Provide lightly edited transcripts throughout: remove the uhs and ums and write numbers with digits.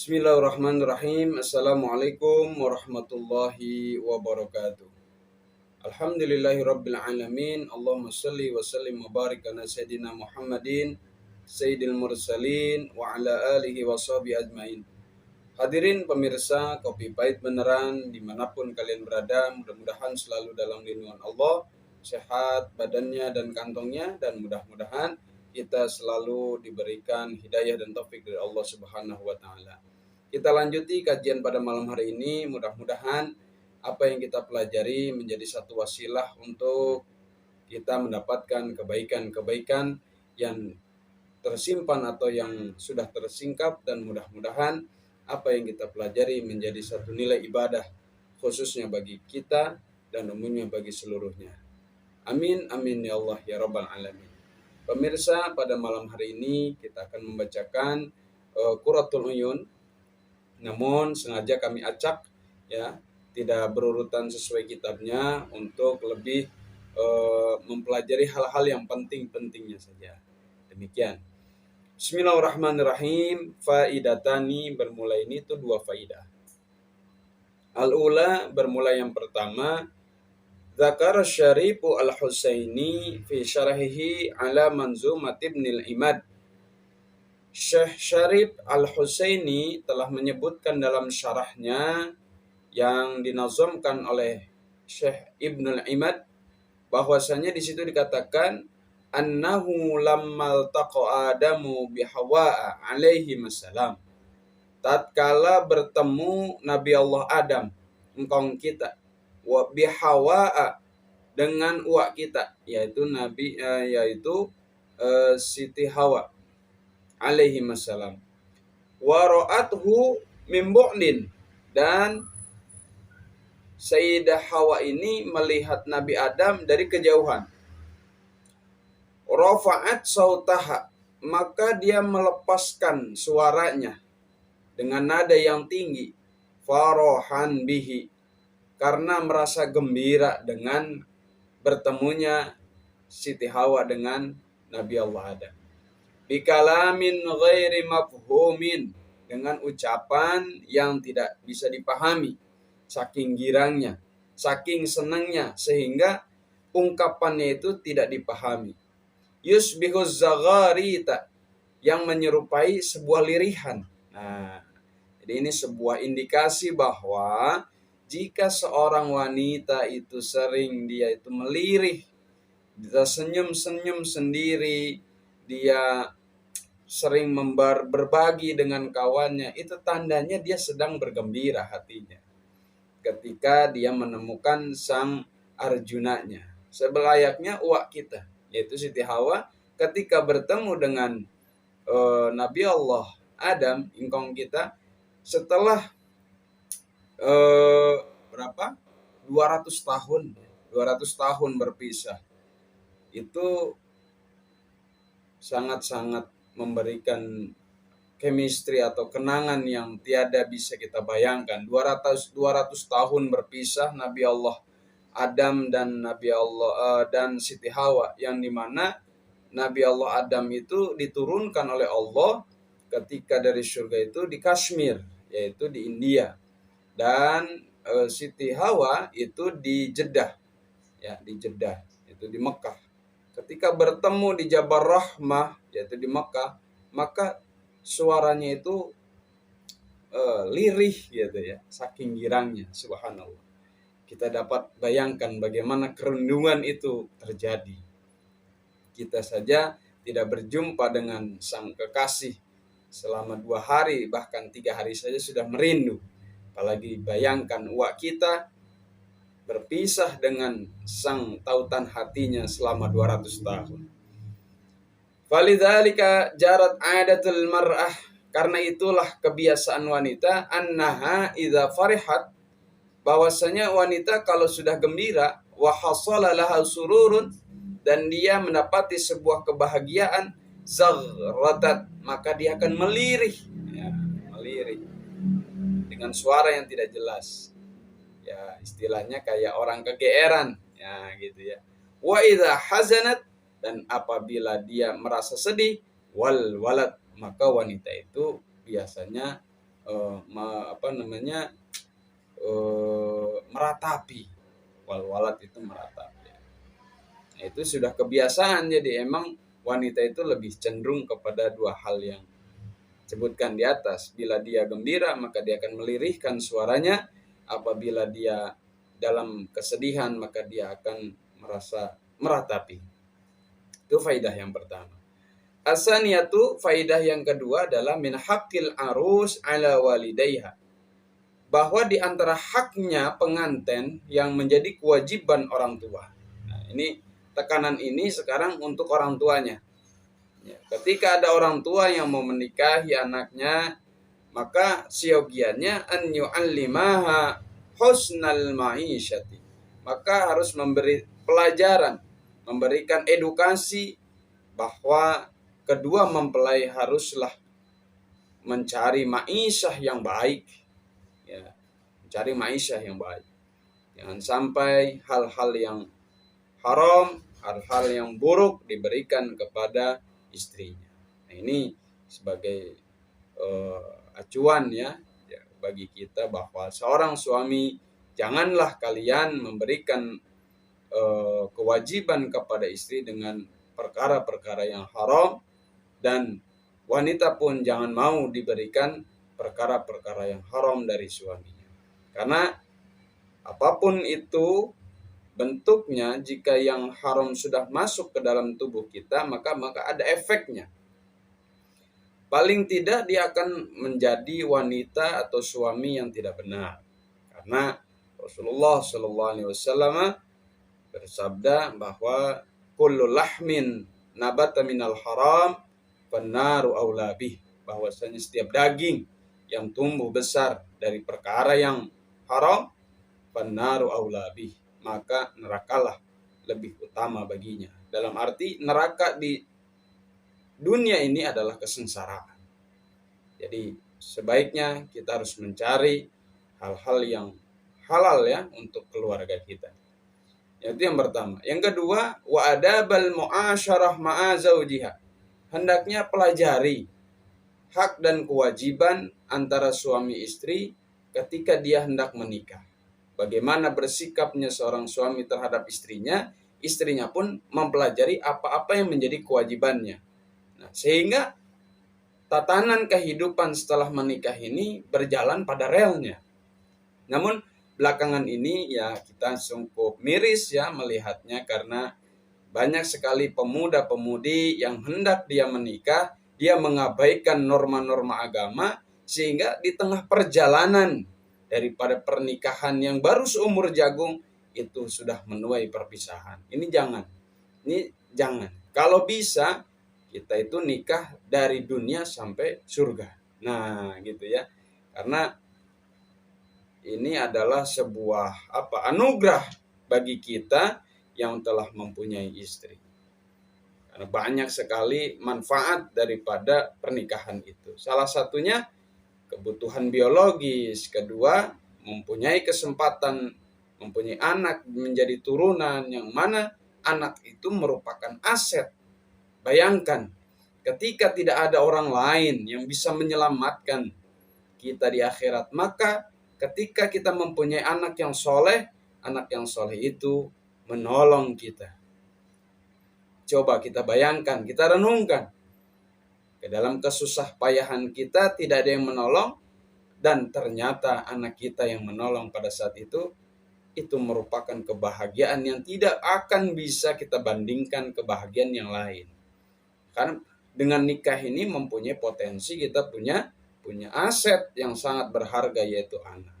Bismillahirrahmanirrahim. Assalamualaikum warahmatullahi wabarakatuh. Alhamdulillahirabbil alamin. Allahumma shalli wa sallim wa barik ala sayidina Muhammadin sayyidil mursalin wa ala alihi wa sahbihi ajmain. Hadirin pemirsa Kopi Pahit Beneran dimanapun kalian berada, mudah-mudahan selalu dalam lindungan Allah, sehat badannya dan kantongnya, dan mudah-mudahan kita selalu diberikan hidayah dan taufik dari Allah Subhanahu wa taala. Kita lanjuti kajian pada malam hari ini. Mudah-mudahan apa yang kita pelajari menjadi satu wasilah untuk kita mendapatkan kebaikan-kebaikan yang tersimpan atau yang sudah tersingkap, dan mudah-mudahan apa yang kita pelajari menjadi satu nilai ibadah khususnya bagi kita dan umumnya bagi seluruhnya. Amin amin ya Allah ya rabbal alamin. Pemirsa, pada malam hari ini kita akan membacakan Qurratul Uyun, namun sengaja kami acak ya, tidak berurutan sesuai kitabnya untuk lebih mempelajari hal-hal yang penting-pentingnya saja. Demikian. Bismillahirrahmanirrahim. Faidatani, bermula ini itu dua faidah. Al-ula, bermula yang pertama, Zakar Syarifu Al-Husaini fi syarahihi ala manzumat Ibnil Imad. Syekh Syarif Al-Husaini telah menyebutkan dalam syarahnya yang dinazamkan oleh Syekh Ibnul Imad bahwasanya di situ dikatakan annahu lammal taqa Adamu bihawa alaihi wassalam, tatkala bertemu Nabi Allah Adam engkong kita, wa bihawa dengan uak kita, yaitu Siti Hawa alaihi wassalam, wa ra'athu min bu'din, dan Sayyidah Hawa ini melihat Nabi Adam dari kejauhan. Rafa'at sautaha, maka dia melepaskan suaranya dengan nada yang tinggi, farahan bihi, karena merasa gembira dengan bertemunya Siti Hawa dengan Nabi Allah Adam. Bikalamin ghairi mafhumin, dengan ucapan yang tidak bisa dipahami, saking girangnya, saking senangnya, sehingga ungkapannya itu tidak dipahami. Yusbihuz zagharita, yang menyerupai sebuah lirihan. Nah, jadi ini sebuah indikasi bahwa jika seorang wanita itu sering dia itu melirih, dia senyum-senyum sendiri, dia sering berbagi dengan kawannya, itu tandanya dia sedang bergembira hatinya ketika dia menemukan sang Arjunanya. Sebelayaknya uak kita, yaitu Siti Hawa, ketika bertemu dengan Nabi Allah Adam, ingkong kita, setelah 200 tahun berpisah, itu sangat-sangat memberikan chemistry atau kenangan yang tiada bisa kita bayangkan. 200 tahun berpisah Nabi Allah Adam dan dan Siti Hawa, yang dimana Nabi Allah Adam itu diturunkan oleh Allah ketika dari surga itu di Kashmir, yaitu di India, dan Siti Hawa itu di Jeddah, ya, di Jeddah, itu di Mekah. Ketika bertemu di Jabal Rahmah, yaitu di Mekah, maka suaranya itu lirih gitu ya, saking girangnya, subhanallah. Kita dapat bayangkan bagaimana kerundungan itu terjadi. Kita saja tidak berjumpa dengan sang kekasih selama 2 hari, bahkan 3 hari saja sudah merindu. Apalagi bayangkan uak kita berpisah dengan sang tautan hatinya selama 200 tahun. Falidzalika jarat adatul mar'ah, karena itulah kebiasaan wanita, annaha idza farihat, bahwasanya wanita kalau sudah gembira, wa hasala laha sururun, dan dia mendapati sebuah kebahagiaan, zaghratat, maka dia akan melirih, ya, melirih dengan suara yang tidak jelas. Ya, istilahnya kayak orang kegeeran, ya gitu ya. Wa idza hazanat, dan apabila dia merasa sedih, wal walad, maka wanita itu biasanya meratapi. Walwalat itu meratapi. Nah, itu sudah kebiasaan, jadi emang wanita itu lebih cenderung kepada dua hal yang sebutkan di atas. Bila dia gembira, maka dia akan melirihkan suaranya. Apabila dia dalam kesedihan, maka dia akan merasa meratapi. Itu faidah yang pertama. Asaniyatu, faidah yang kedua adalah min haqqil arus ala walidayha. Bahwa di antara haknya pengantin yang menjadi kewajiban orang tua. Nah, ini tekanan ini sekarang untuk orang tuanya. Ya, ketika ada orang tua yang mau menikahi anaknya, maka siogiannya an yu'allimaha husnal ma'isyati. Maka harus memberi pelajaran, memberikan edukasi bahwa kedua mempelai haruslah mencari ma'isyah yang baik. Ya, mencari ma'isyah yang baik. Jangan sampai hal-hal yang haram, hal-hal yang buruk diberikan kepada istrinya. Nah, ini sebagai acuan ya bagi kita bahwa seorang suami janganlah kalian memberikan kewajiban kepada istri dengan perkara-perkara yang haram, dan wanita pun jangan mau diberikan perkara-perkara yang haram dari suaminya. Karena apapun itu bentuknya, jika yang haram sudah masuk ke dalam tubuh kita, maka ada efeknya. Paling tidak dia akan menjadi wanita atau suami yang tidak benar. Karena Rasulullah SAW bersabda bahwa kullu lahmin nabata minal haram fannaru aula bih. Bahwasanya setiap daging yang tumbuh besar dari perkara yang haram, fannaru aula bih, maka nerakalah lebih utama baginya. Dalam arti neraka di dunia ini adalah kesengsaraan. Jadi sebaiknya kita harus mencari hal-hal yang halal ya untuk keluarga kita. Itu yang pertama. Yang kedua, wa adabal mu'asyarah ma'a zaujiha. Hendaknya pelajari hak dan kewajiban antara suami istri ketika dia hendak menikah. Bagaimana bersikapnya seorang suami terhadap istrinya, istrinya pun mempelajari apa-apa yang menjadi kewajibannya. Nah, sehingga tatanan kehidupan setelah menikah ini berjalan pada relnya. Namun belakangan ini ya kita cukup miris ya melihatnya, karena banyak sekali pemuda-pemudi yang hendak dia menikah, dia mengabaikan norma-norma agama, sehingga di tengah perjalanan daripada pernikahan yang baru seumur jagung itu sudah menuai perpisahan. Ini jangan. Kalau bisa kita itu nikah dari dunia sampai surga. Nah, gitu ya. Karena ini adalah sebuah anugerah bagi kita yang telah mempunyai istri. Karena banyak sekali manfaat daripada pernikahan itu. Salah satunya kebutuhan biologis, kedua mempunyai kesempatan mempunyai anak, menjadi turunan, yang mana anak itu merupakan aset. Bayangkan ketika tidak ada orang lain yang bisa menyelamatkan kita di akhirat, maka ketika kita mempunyai anak yang soleh itu menolong kita. Coba kita bayangkan, kita renungkan. Ke dalam kesusah payahan kita tidak ada yang menolong, dan ternyata anak kita yang menolong pada saat itu merupakan kebahagiaan yang tidak akan bisa kita bandingkan kebahagiaan yang lain. Karena dengan nikah ini mempunyai potensi kita punya aset yang sangat berharga, yaitu anak.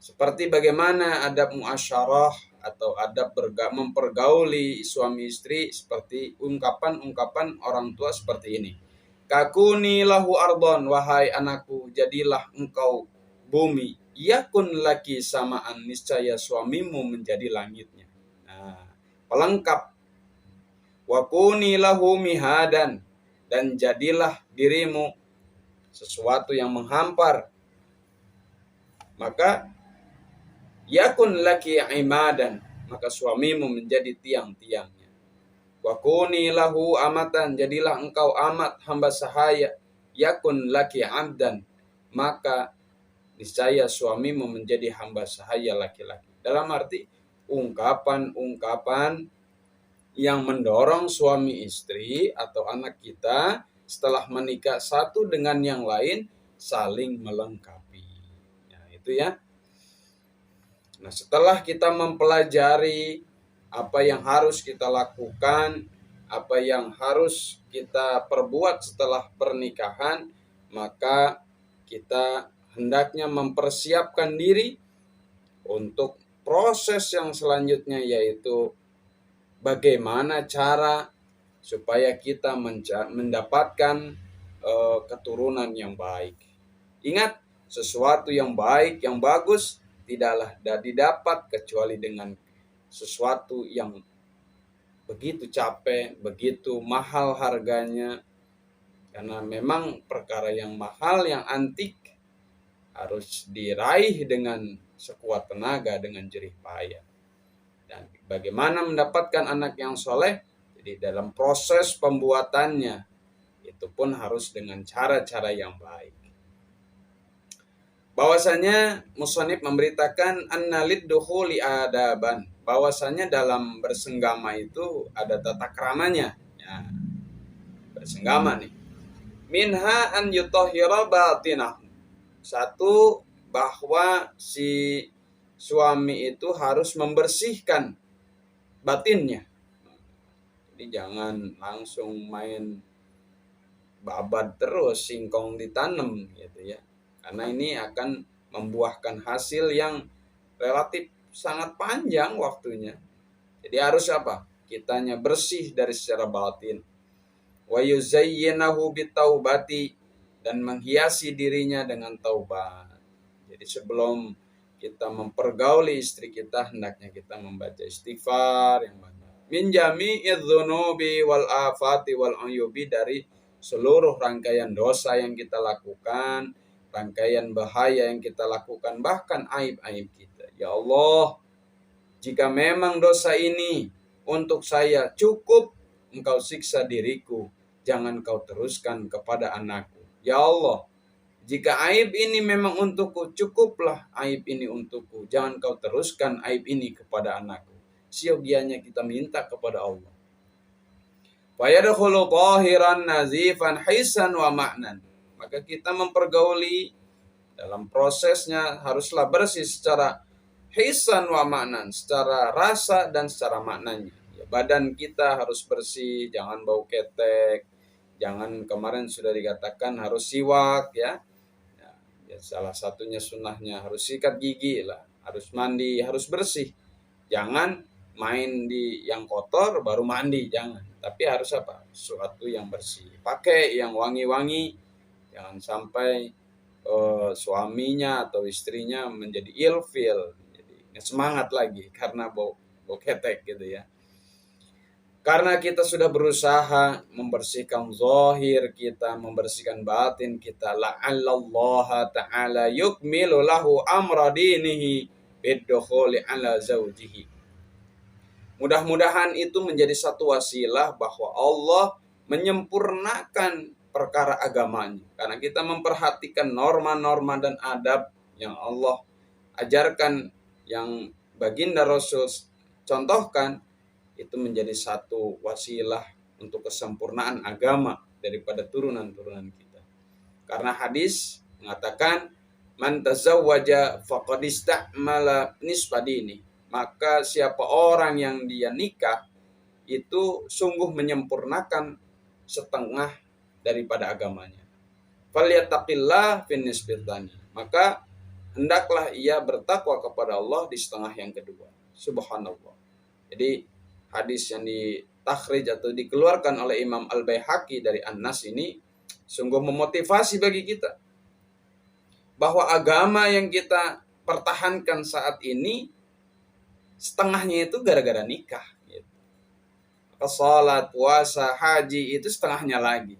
Seperti bagaimana adab muasyarah atau adab mempergauli suami istri, seperti ungkapan-ungkapan orang tua seperti ini. Kakuni lahu ardon, wahai anakku, jadilah engkau bumi. Yakun laki samaan, niscaya suamimu menjadi langitnya. Nah, pelengkap. Wakuni lahu mihadan, dan jadilah dirimu sesuatu yang menghampar. Maka yakun laki imadan, maka suamimu menjadi tiang-tiangnya. Wakuni lahu amatan, jadilah engkau amat, hamba sahaya. Yakun laki abdan, maka niscaya suamimu menjadi hamba sahaya laki-laki. Dalam arti ungkapan-ungkapan yang mendorong suami istri atau anak kita setelah menikah satu dengan yang lain saling melengkapi. Nah, itu ya. Nah, setelah kita mempelajari apa yang harus kita lakukan, apa yang harus kita perbuat setelah pernikahan, maka kita hendaknya mempersiapkan diri untuk proses yang selanjutnya, yaitu bagaimana cara supaya kita mendapatkan keturunan yang baik. Ingat, sesuatu yang baik, yang bagus tidaklah didapat kecuali dengan sesuatu yang begitu capek, begitu mahal harganya. Karena memang perkara yang mahal, yang antik harus diraih dengan sekuat tenaga, dengan jerih payah. Dan bagaimana mendapatkan anak yang soleh? Jadi dalam proses pembuatannya itu pun harus dengan cara-cara yang baik. Bahwasanya musannif memberitakan annalid dukhuli adaban, bahwasanya dalam bersenggama itu ada tata keramanya. Ya, bersenggama nih. Minha an yutahhira batinah. Satu, bahwa si suami itu harus membersihkan batinnya. Jadi jangan langsung main babat terus, singkong ditanam gitu ya. Karena ini akan membuahkan hasil yang relatif sangat panjang waktunya. Jadi harus apa? Kitanya bersih dari secara batin. Wa yuzayyinahu bitaubati, dan menghiasi dirinya dengan taubat. Jadi sebelum kita mempergauli istri kita, hendaknya kita membaca istighfar yang banyak. Min jami'idz dzunubi wal afati wal uyubi, dari seluruh rangkaian dosa yang kita lakukan, rangkaian bahaya yang kita lakukan, bahkan aib-aib kita. Ya Allah, jika memang dosa ini untuk saya cukup, Engkau siksa diriku, jangan Kau teruskan kepada anakku. Ya Allah, jika aib ini memang untukku, cukuplah aib ini untukku, jangan Kau teruskan aib ini kepada anakku. Siogianya kita minta kepada Allah. Fayadkhulu tahiran nazifan hisan wa ma'nan. Maka kita mempergauli dalam prosesnya haruslah bersih secara hisan wa ma'nan, secara rasa dan secara maknanya. Ya, badan kita harus bersih, jangan bau ketek, jangan, kemarin sudah dikatakan harus siwak ya. Ya, salah satunya sunnahnya harus sikat gigi lah, harus mandi, harus bersih. Jangan main di yang kotor baru mandi, jangan. Tapi harus apa? Sesuatu yang bersih. Pakai yang wangi-wangi. Jangan sampai suaminya atau istrinya menjadi ilfil, jadi semangat lagi karena bau ketek gitu ya. Karena kita sudah berusaha membersihkan zahir kita, membersihkan batin kita, la'allallaha ta'ala yukmilu lahu amra dinihi biddukhuli ala zawjihi. Mudah-mudahan itu menjadi satu wasilah bahwa Allah menyempurnakan perkara agamanya. Karena kita memperhatikan norma-norma dan adab yang Allah ajarkan, yang baginda Rasul contohkan, itu menjadi satu wasilah untuk kesempurnaan agama daripada turunan-turunan kita. Karena hadis mengatakan, man tazawwaja faqad istakmala nisfa dini. Maka siapa orang yang dia nikah itu sungguh menyempurnakan setengah daripada agamanya. Falyattaqillah fin nisfil tsani. Maka hendaklah ia bertakwa kepada Allah di setengah yang kedua. Subhanallah. Jadi hadis yang ditakhrij atau dikeluarkan oleh Imam Al-Baihaqi dari An-Nas ini sungguh memotivasi bagi kita bahwa agama yang kita pertahankan saat ini setengahnya itu gara-gara nikah. Gitu. Salat, puasa, haji itu setengahnya lagi.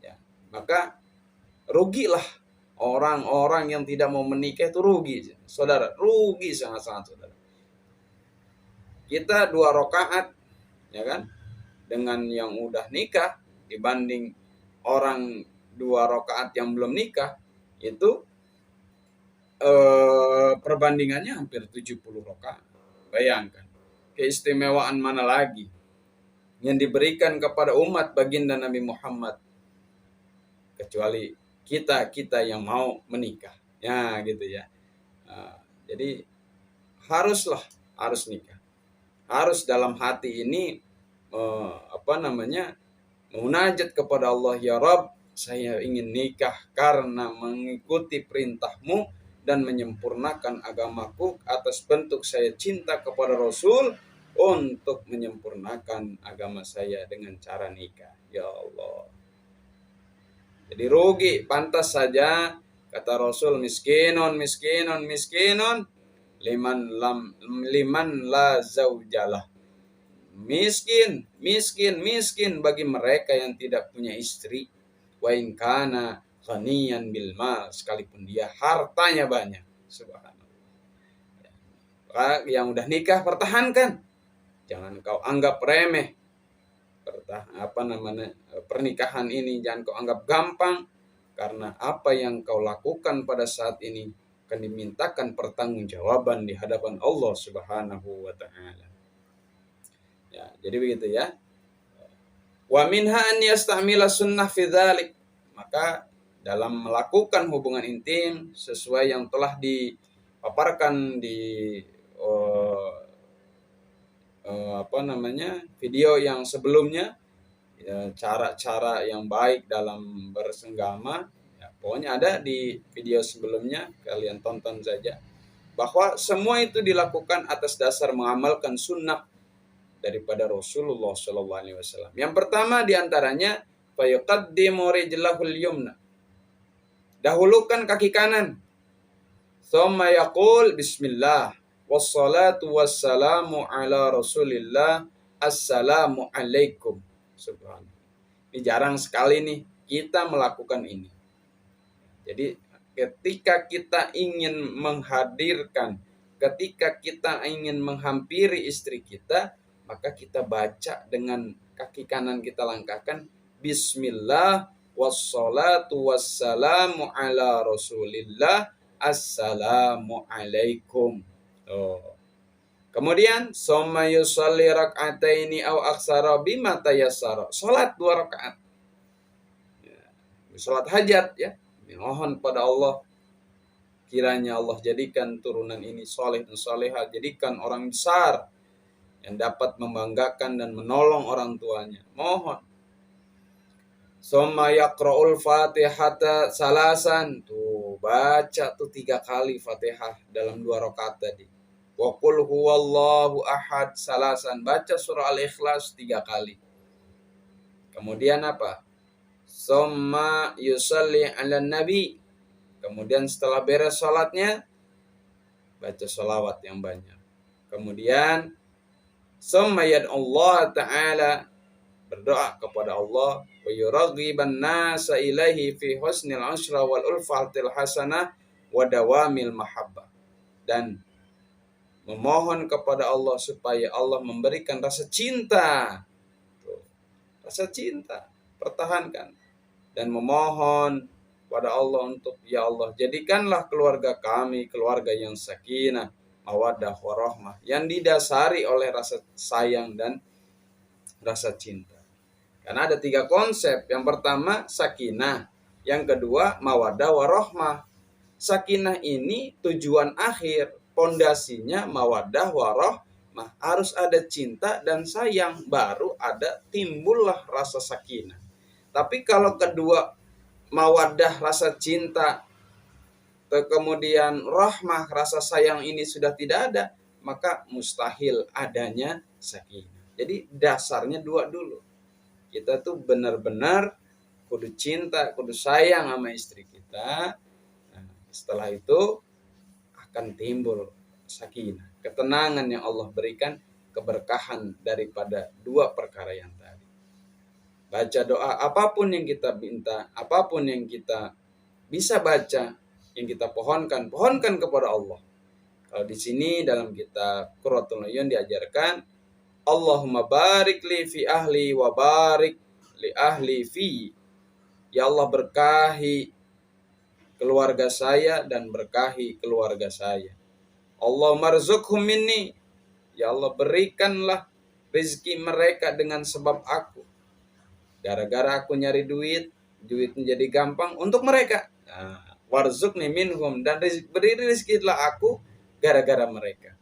Ya, maka rugilah orang-orang yang tidak mau menikah, itu rugi, saudara. Rugi sangat-sangat, saudara. Kita 2 rakaat, ya kan, dengan yang udah nikah dibanding orang 2 rakaat yang belum nikah, itu perbandingannya hampir 70 rakaat. Bayangkan, keistimewaan mana lagi yang diberikan kepada umat baginda Nabi Muhammad kecuali kita yang mau menikah. Ya gitu ya. Jadi harus nikah. Harus dalam hati ini munajat kepada Allah, ya Rabb, saya ingin nikah karena mengikuti perintahmu dan menyempurnakan agamaku atas bentuk saya cinta kepada Rasul untuk menyempurnakan agama saya dengan cara nikah. Ya Allah. Jadi rugi, pantas saja kata Rasul, miskinun liman la zaujalah. Miskin bagi mereka yang tidak punya istri. Wa in kana ghaniyan bil mal, sekalipun dia hartanya banyak. Subhanallah. Yang udah nikah pertahankan. Jangan kau anggap remeh. Pernikahan ini jangan kau anggap gampang, karena apa yang kau lakukan pada saat ini akan dimintakan pertanggungjawaban di hadapan Allah Subhanahu wa taala. Ya, jadi begitu ya. Wa minha an yastamila sunnah fi dzalik. Maka dalam melakukan hubungan intim sesuai yang telah dipaparkan di video yang sebelumnya, ya, cara-cara yang baik dalam bersenggama, ya, pokoknya ada di video sebelumnya, kalian tonton saja, bahwa semua itu dilakukan atas dasar mengamalkan sunnah daripada Rasulullah SAW. Yang pertama diantaranya, fayuqaddimu rijlahul yumna, dahulukan kaki kanan, thumma yaqul bismillah wassalatu wassalamu ala rasulillah assalamu alaikum. Subhanallah. Ini jarang sekali nih kita melakukan ini. Jadi ketika kita ingin menghampiri istri kita, maka kita baca dengan kaki kanan kita langkahkan bismillah wassalatu wassalamu ala rasulillah assalamu alaikum. Kemudian summa yusalli rak'ataini aw aksara bima tayassara. Salat 2 rakaat. Ya, salat hajat ya. Mohon pada Allah, kiranya Allah jadikan turunan ini saleh dan salehah, jadikan orang besar yang dapat membanggakan dan menolong orang tuanya. Mohon. Summa yaqra'ul Fatihata salasan. Tuh, baca tuh 3 kali Fatihah dalam 2 rakaat tadi. Wa qul huwallahu ahad salasan, baca surah Al-Ikhlas 3 kali. Kemudian apa? Summa yusalli 'alan nabi. Kemudian setelah beres salatnya, baca sholawat yang banyak. Kemudian summa yad'allahu ta'ala, berdoa kepada Allah, wa yuraghiban nasa ilaihi fi husnil 'ashra wal ulfatil hasanah wa dawamil mahabbah, dan memohon kepada Allah supaya Allah memberikan rasa cinta. Rasa cinta, pertahankan. Dan memohon pada Allah untuk, ya Allah, jadikanlah keluarga kami keluarga yang sakinah, mawaddah, warahmah, yang didasari oleh rasa sayang dan rasa cinta. Karena ada 3 konsep. Yang pertama sakinah, yang kedua mawaddah, warahmah. Sakinah ini tujuan akhir, pondasinya mawaddah warahmah, harus ada cinta dan sayang, baru timbullah rasa sakinah. Tapi kalau kedua mawaddah rasa cinta, kemudian rahmah rasa sayang ini sudah tidak ada, maka mustahil adanya sakinah. Jadi dasarnya 2 dulu. Kita tuh benar-benar kudu cinta, kudu sayang sama istri kita. Nah, setelah itu akan timbul sakinah, ketenangan yang Allah berikan, keberkahan daripada 2 perkara yang tadi. Baca doa apapun yang kita minta, apapun yang kita bisa baca, yang kita pohonkan kepada Allah. Kalau di sini dalam kitab Qurratul Uyun diajarkan, Allahumma barik li fi ahli wa barik li ahli fi. Ya Allah, berkahi keluarga saya dan berkahi keluarga saya. Allah marzuqhum minni, ya Allah berikanlah rezeki mereka dengan sebab aku. Gara-gara aku nyari duit menjadi gampang untuk mereka. Nah, warzuqni minhum, dan beri rezekilah aku gara-gara mereka.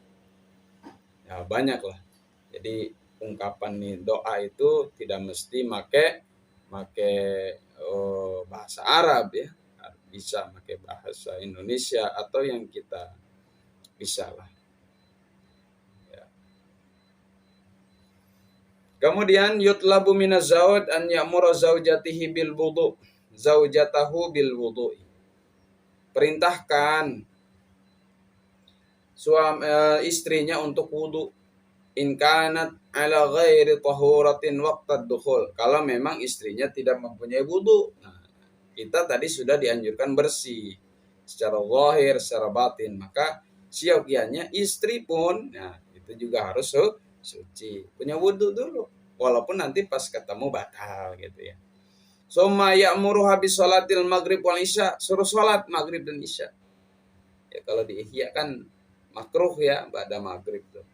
Ya banyaklah. Jadi ungkapan nih doa itu tidak mesti make bahasa Arab ya, bisa pakai bahasa Indonesia atau yang kita bisa lah. Ya. Kemudian yutlabu minaz zawj an ya'mura zaujatahu bil wudu. Perintahkan istrinya untuk wudu in kanat ala ghairi tahuratin waqtad dukhul. Kalau memang istrinya tidak mempunyai wudu. Nah, kita tadi sudah dianjurkan bersih secara zahir, secara batin. Maka siogianya istri pun, nah itu juga harus suci, punya wudu dulu. Walaupun nanti pas ketemu batal gitu ya. Summa ya'muru habis sholatil maghrib wal isya, suruh sholat maghrib dan isya. Ya kalau di Ihya kan makruh ya ba'da maghrib tuh.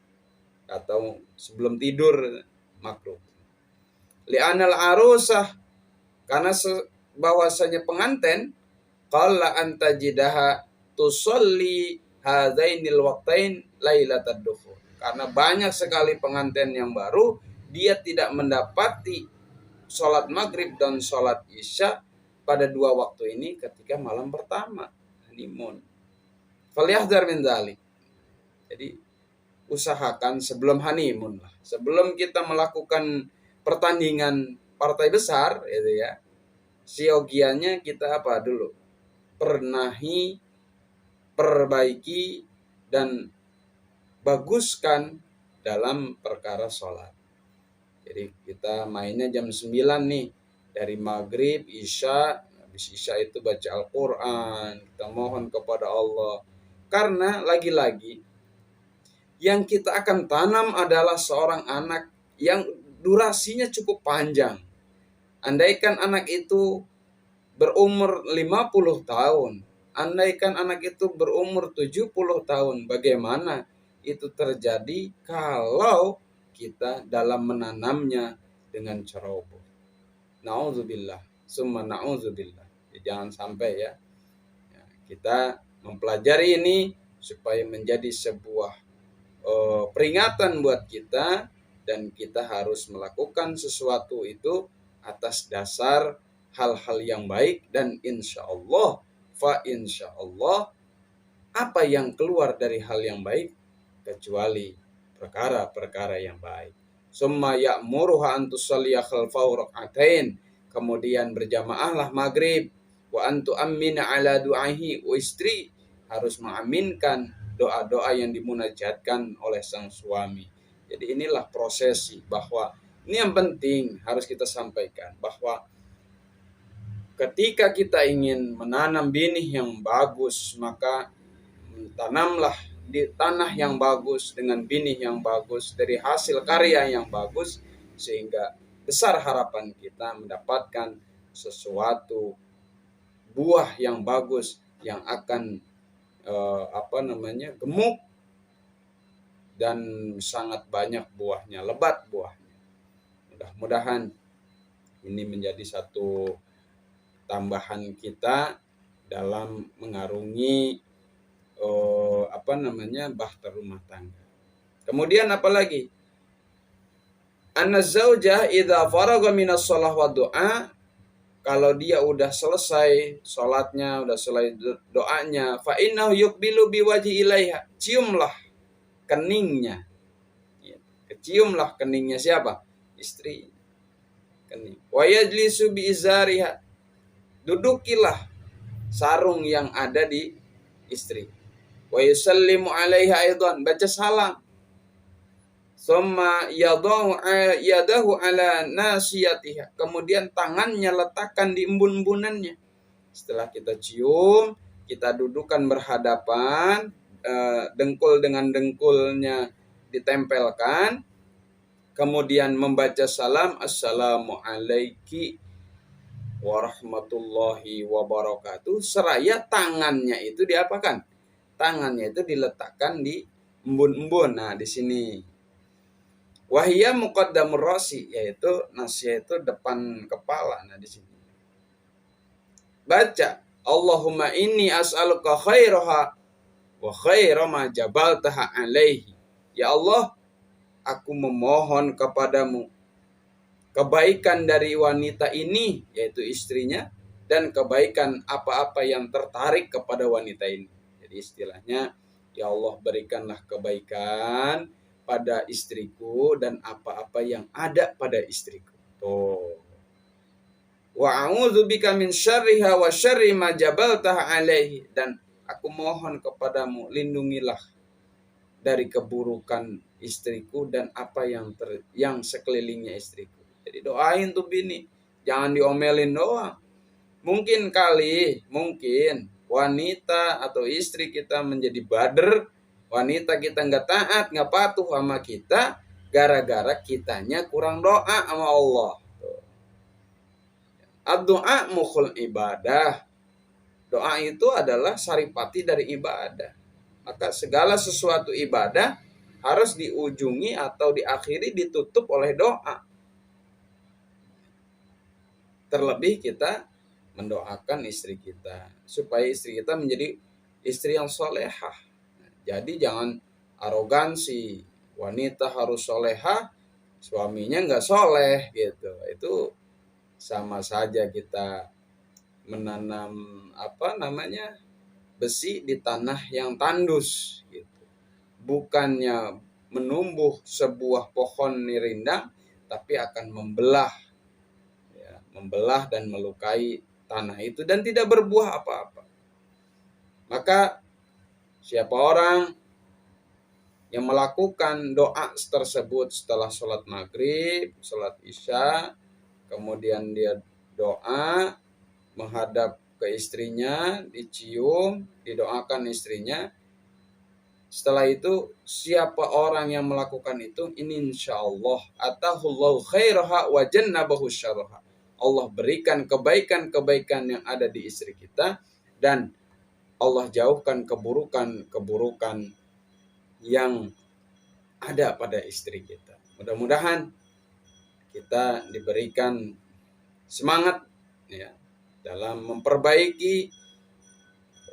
Atau sebelum tidur makruh. Li'anal arusah, karena bahwasanya pengantin qalla antajidaha tusolli hadainil waqtain lailatad dukhul. Karena banyak sekali pengantin yang baru, dia tidak mendapati sholat maghrib dan sholat isya pada dua waktu ini ketika malam pertama honeymoon. Falyahdhar min dzalik. Jadi usahakan sebelum honeymoon lah, sebelum kita melakukan pertandingan partai besar gitu ya, siogianya kita apa dulu, perbaiki dan baguskan dalam perkara sholat. Jadi kita mainnya jam 9 nih, dari maghrib, isya, habis isya itu baca Al-Quran, kita mohon kepada Allah. Karena lagi-lagi yang kita akan tanam adalah seorang anak yang durasinya cukup panjang. Andaikan anak itu berumur 50 tahun, andaikan anak itu berumur 70 tahun, bagaimana itu terjadi kalau kita dalam menanamnya dengan ceroboh. Na'udzubillah, summa na'udzubillah. Jangan sampai ya, kita mempelajari ini supaya menjadi sebuah peringatan buat kita, dan kita harus melakukan sesuatu itu atas dasar hal-hal yang baik, dan insya Allah apa yang keluar dari hal yang baik kecuali perkara-perkara yang baik. Summa ya'muruha an tusalliya khalfahu rak'atain, kemudian berjamaahlah maghrib, wa antu ammina ala du'ahi, istri harus mengaminkan doa-doa yang dimunajatkan oleh sang suami. Jadi inilah prosesi, bahwa ini yang penting harus kita sampaikan, bahwa ketika kita ingin menanam benih yang bagus, maka tanamlah di tanah yang bagus dengan benih yang bagus dari hasil karya yang bagus, sehingga besar harapan kita mendapatkan sesuatu buah yang bagus yang akan gemuk dan sangat banyak buahnya, lebat buahnya. Mudah-mudahan ini menjadi satu tambahan kita dalam mengarungi bahtera rumah tangga. Kemudian apalagi? Anna zaujah idza faragha minas shalah wa du'a, kalau dia udah selesai sholatnya, udah selesai doanya, fa innahu yuqbilu biwajhi ilaiha, ciumlah keningnya. Ciumlah keningnya siapa? Istri. Kening. Wa yajlisu bi izariha, dudukilah sarung yang ada di istri. Wa yusallimu alaiha aidan, baca salam. Summa yadahu ala nasiyatiha, kemudian tangannya letakkan di embun-embunannya. Setelah kita cium, kita dudukkan berhadapan, dengkul dengan dengkulnya ditempelkan, kemudian membaca salam, assalamu alaiki warahmatullahi wabarakatuh, seraya tangannya itu diapakan? Tangannya itu diletakkan di embun-embun. Nah, di sini wahiyya muqaddamur rasi, yaitu nasya itu depan kepala. Nah, di sini baca Allahumma inni as'aluka khairaha wa khaira ma jabaltaha alaihi. Ya Allah, aku memohon kepadamu kebaikan dari wanita ini, yaitu istrinya, dan kebaikan apa-apa yang tertarik kepada wanita ini. Jadi istilahnya, ya Allah, berikanlah kebaikan pada istriku dan apa-apa yang ada pada istriku. Tuh. Wa a'udzubika min syarriha wa syarri ma jabaltaha alaihi, dan aku mohon kepadamu, lindungilah dari keburukan istriku dan apa yang sekelilingnya istriku. Jadi doain tuh bini, jangan diomelin doang. Mungkin wanita atau istri kita menjadi bader, wanita kita nggak taat, nggak patuh sama kita, gara-gara kitanya kurang doa sama Allah. Ad-doa mukhul ibadah. Doa itu adalah saripati dari ibadah. Maka segala sesuatu ibadah harus diujungi atau diakhiri, ditutup oleh doa. Terlebih kita mendoakan istri kita, supaya istri kita menjadi istri yang solehah. Jadi jangan arogansi, wanita harus solehah, suaminya nggak soleh gitu. Itu sama saja kita menanam besi di tanah yang tandus gitu. Bukannya menumbuh sebuah pohon rindang, tapi akan membelah dan melukai tanah itu dan tidak berbuah apa-apa. Maka siapa orang yang melakukan doa tersebut setelah sholat maghrib, sholat isya, kemudian dia doa menghadap ke istrinya, dicium, didoakan istrinya. Setelah itu siapa orang yang melakukan itu, ini insyaallah atahullahu khairaha wa jannabahu syarraha. Allah berikan kebaikan-kebaikan yang ada di istri kita, dan Allah jauhkan keburukan-keburukan yang ada pada istri kita. Mudah-mudahan kita diberikan semangat ya dalam memperbaiki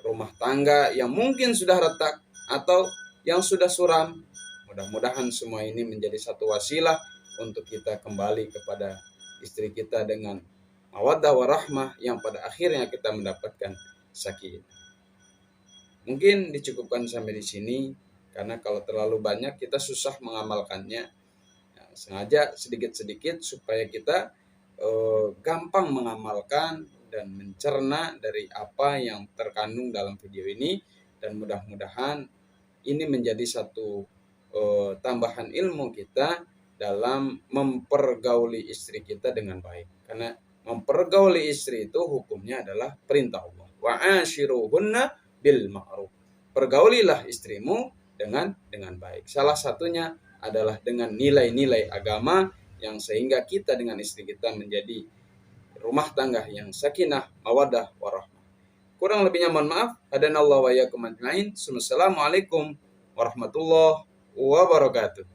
rumah tangga yang mungkin sudah retak atau yang sudah suram. Mudah-mudahan semua ini menjadi satu wasilah untuk kita kembali kepada istri kita dengan mawaddah warahmah yang pada akhirnya kita mendapatkan sakinah. Mungkin dicukupkan sampai di sini, karena kalau terlalu banyak kita susah mengamalkannya. Nah, sengaja sedikit-sedikit supaya kita gampang mengamalkan dan mencerna dari apa yang terkandung dalam video ini, dan mudah-mudahan ini menjadi satu tambahan ilmu kita dalam mempergauli istri kita dengan baik. Karena mempergauli istri itu hukumnya adalah perintah Allah. Wa ashiruhunna bil ma'ruf. Pergaulilah istrimu dengan baik. Salah satunya adalah dengan nilai-nilai agama, yang sehingga kita dengan istri kita menjadi rumah tangga yang sakinah, mawaddah, warahmah. Kurang lebihnya mohon maaf. Hadanallahu wa iyyakum ajmain. Wassalamualaikum warahmatullahi wabarakatuh.